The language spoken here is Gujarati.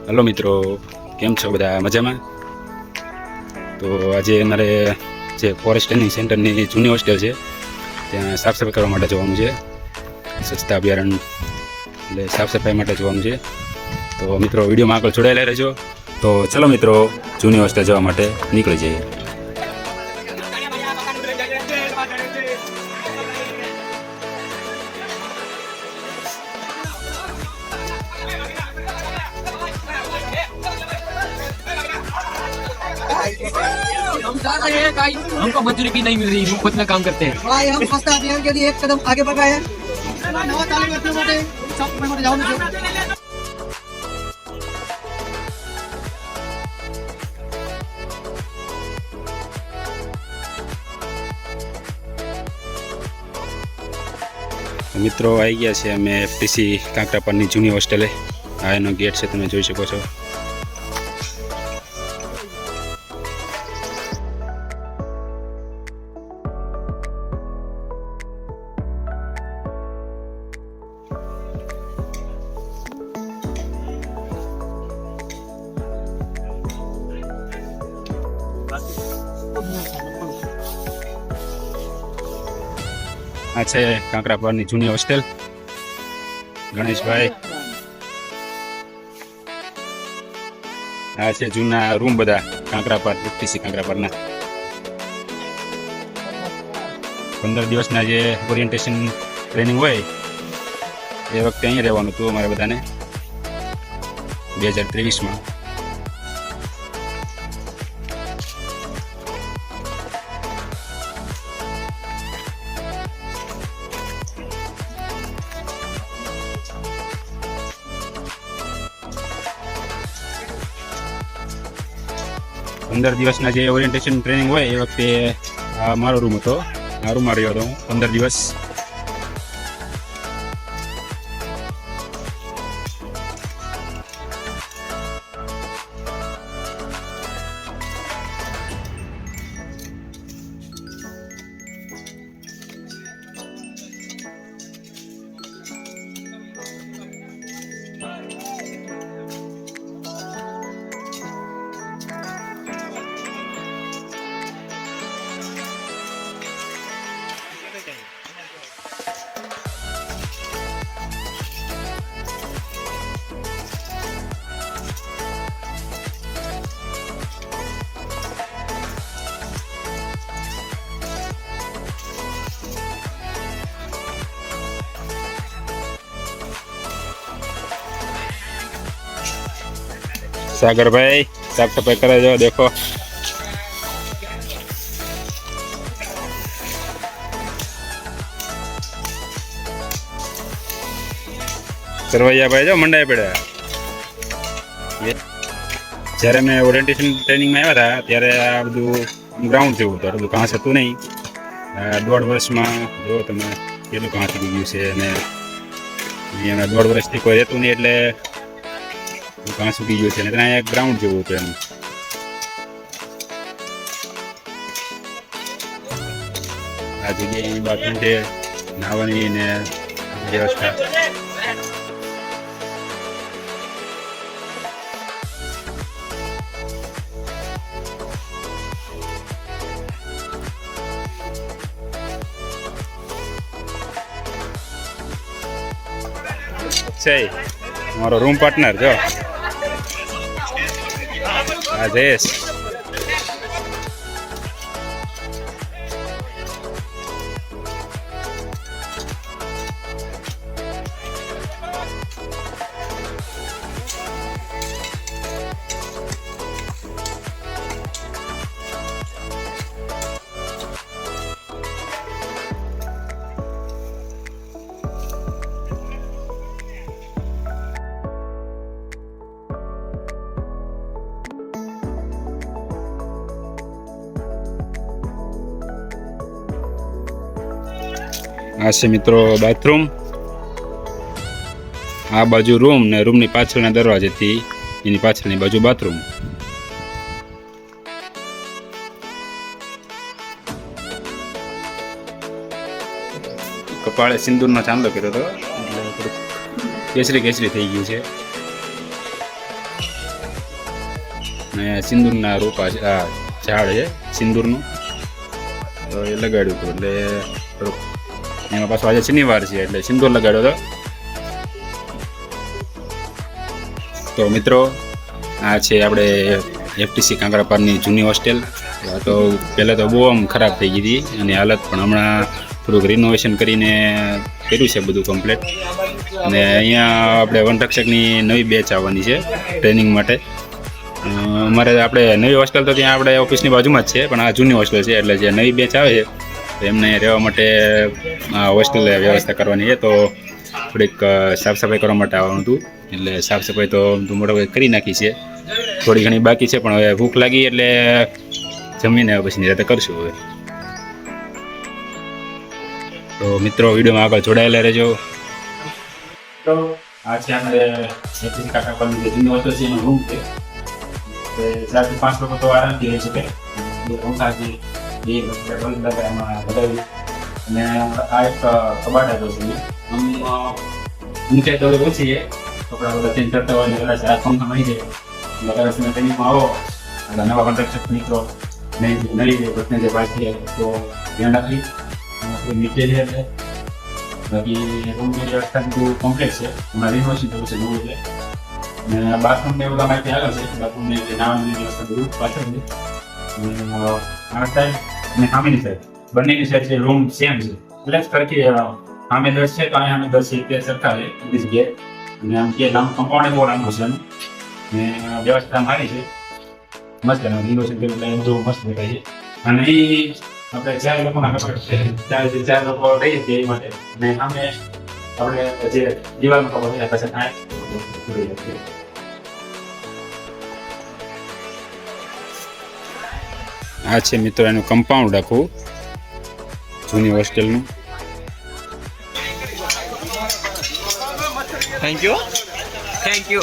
हेलो मित्रों, केम छो बधा मजामां? तो आज मारे जे फॉरेस्ट ट्रेनिंग सेंटर ની જૂની હોસ્ટેલ છે ત્યાં સાફ સફાઈ કરવા માટે જવાનું છે। સ્વચ્છતા અભિયાન એટલે સાફ સફાઈ માટે જવાનું છે। તો મિત્રો વિડીયોમાં આગળ જોડાયેલા રહેજો। તો ચલો મિત્રો જૂની હોસ્ટેલ જવા માટે નીકળી જઈએ। हमको मजदूरी भी नहीं मिल रही, मुफ्त में काम करते हैं। भाई हम स्वच्छता अभियान के लिए एक कदम आगे बढ़ गए हैं। नवा तालीम व्यक्तियों માટે सब માટે જવાનું છે। મિત્રો આવી ગયા છે અમે એફટીસી કાંકરાપારની જૂની હોસ્ટેલે। આ એનો ગેટ છે, તમે જોઈ શકો છો। આ છે કાંકરાપારની જૂની હોસ્ટેલ। ગણેશભાઈ, આ છે જૂના રૂમ બધા કાંકરાપાર એફટીસી કાંકરાપારના। 15 દિવસના જે ઓરિએન્ટેશન ટ્રેનિંગ હોય એ વખતે અહીં રહેવાનું હતું અમારે બધાને 2023માં। पंदर दिवस जे ओरिएंटेशन ट्रेनिंग हो वक्ते मारो रूम तो आ रूम में रह्यो 15 दिवस। सागर भाई साफ सफाई करे जो देखो। सरवैया भाई जो मंडाई पड़ा। जयरे मैं ओरिएंटेशन ट्रेनिंग में आया था त्यारे आ बधु ग्राउंड जेवुं हतुं, बधुं घास हतुं नहीं। 1.5 વર્ષમાં જો તમે કેટલું ઘાસ ઉગી ગયું છે અને અહીંયા 1.5 વર્ષથી કોઈ રહેતું નહીં એટલે घास उगी गयो छे ने ત્યાં એક ગ્રાઉન્ડ જેવું હતું એમ। આ જગ્યાએ બાથરૂમ છે, નાહવાની ને વ્યવસ્થા। છે મારો રૂમ પાર્ટનર જો आदेश। आ से मित्रों बाथरूम, आ बाजू रूम ने रूम नी पाछळना दरवाजे थी एनी पाछळनी बाजू बाथरूम। कपाळे सिंदूरनो चांदलो कर्यो तो केसरी केसरी थई गयुं छे। ને સિંદૂરના રોપા છે, આ ઝાડ છે સિંદૂરનું, તો એ લગાડ્યું હતું. એટલે થોડુંક એમાં પાછું આજે શનિવાર છે એટલે સિંદૂર લગાડ્યો હતો. તો મિત્રો આ છે આપણે એફટીસી કાંકરાપારની જૂની હોસ્ટેલ. તો પહેલાં તો બહુ આમ ખરાબ થઈ ગઈ હતી અને હાલત, પણ હમણાં થોડુંક રિનોવેશન કરીને કર્યું છે બધું કમ્પ્લીટ. અને અહીંયા આપણે વનરક્ષકની નવી બેચ આવવાની છે ટ્રેનિંગ માટે. અમારે આપણે નવી હોસ્ટેલ તો ત્યાં આપણે ઓફિસની બાજુમાં જ છે, પણ આ જૂની હોસ્ટેલ છે એટલે જે નવી બેચ આવે છે તો એમને રહેવા માટે આ હોસ્ટેલ વ્યવસ્થા કરવાની છે. તો થોડીક સાફ સફાઈ કરવા માટે આવવાનું હતું, એટલે સાફ સફાઈ તો મોટા કરી નાખી છે, થોડી ઘણી બાકી છે. પણ હવે ભૂખ લાગી એટલે જમીને પછી નિરાતે કરશું હવે. તો મિત્રો વિડીયોમાં આગળ જોડાયેલા રહેજો. તો આ છે આપણે એફટીસી કાંકરાપારની જે જૂની હોસ્ટેલ છે એનો રૂમ છે. 4 થી 5 લોકો તો આરામથી રહી શકે. બે પંખા છે, બે બલ્બ લગાવ્યા બધાવી, અને આ એક કબાટ આવ્યો છે. ઊંચાઈ તો હવે ઓછી છે, કપડા બધા ચેન્જ કરતા હોય કદાચ આ પંખા મળી જાય. બધા સમય ટ્રેનિંગમાં આવો એટલે નવા કોન્ટ્રાક્ટર મિત્રો નળી જાય પ્રશ્ન જે પાસ થયા તો ધ્યાન રાખી નીચે છે. એટલે બાકી રૂમની વ્યવસ્થા બધું કોમ્પ્લેક્સ છે, હમણાં રિનોવેશન થયું છે નવું એટલે. અને બાથરૂમ ને બધા માહિતી આગળ છે, બાથરૂમ ને નાવાની વ્યવસ્થા બધું પાછળ છે. આ સાઈડ અને સામેની સાઈડ બંનેની સાઈડ છે રૂમ સેમ છે, એટલે જ કરકી સામે 10 છે તો અહીંયા અમે 10 છે સરખા છે બધી જગ્યાએ. અને આમ કે લાંબુ કમ્પાઉન્ડ બહુ લાંબુ છે એનું, ને વ્યવસ્થા સારી છે, મસ્ત રિનોવેશન કર્યું એટલે બધું મસ્ત દેખાય છે. અને એ આપણે 4 લોકોના કપડા છે, 4 લોકો રહીએ છીએ એ માટે. અને સામે આપણે જે દિવાલનો કપડ છે પછી આ છે મિત્રો એનું કમ્પાઉન્ડ આખું જૂની હોસ્ટેલનું. Thank you.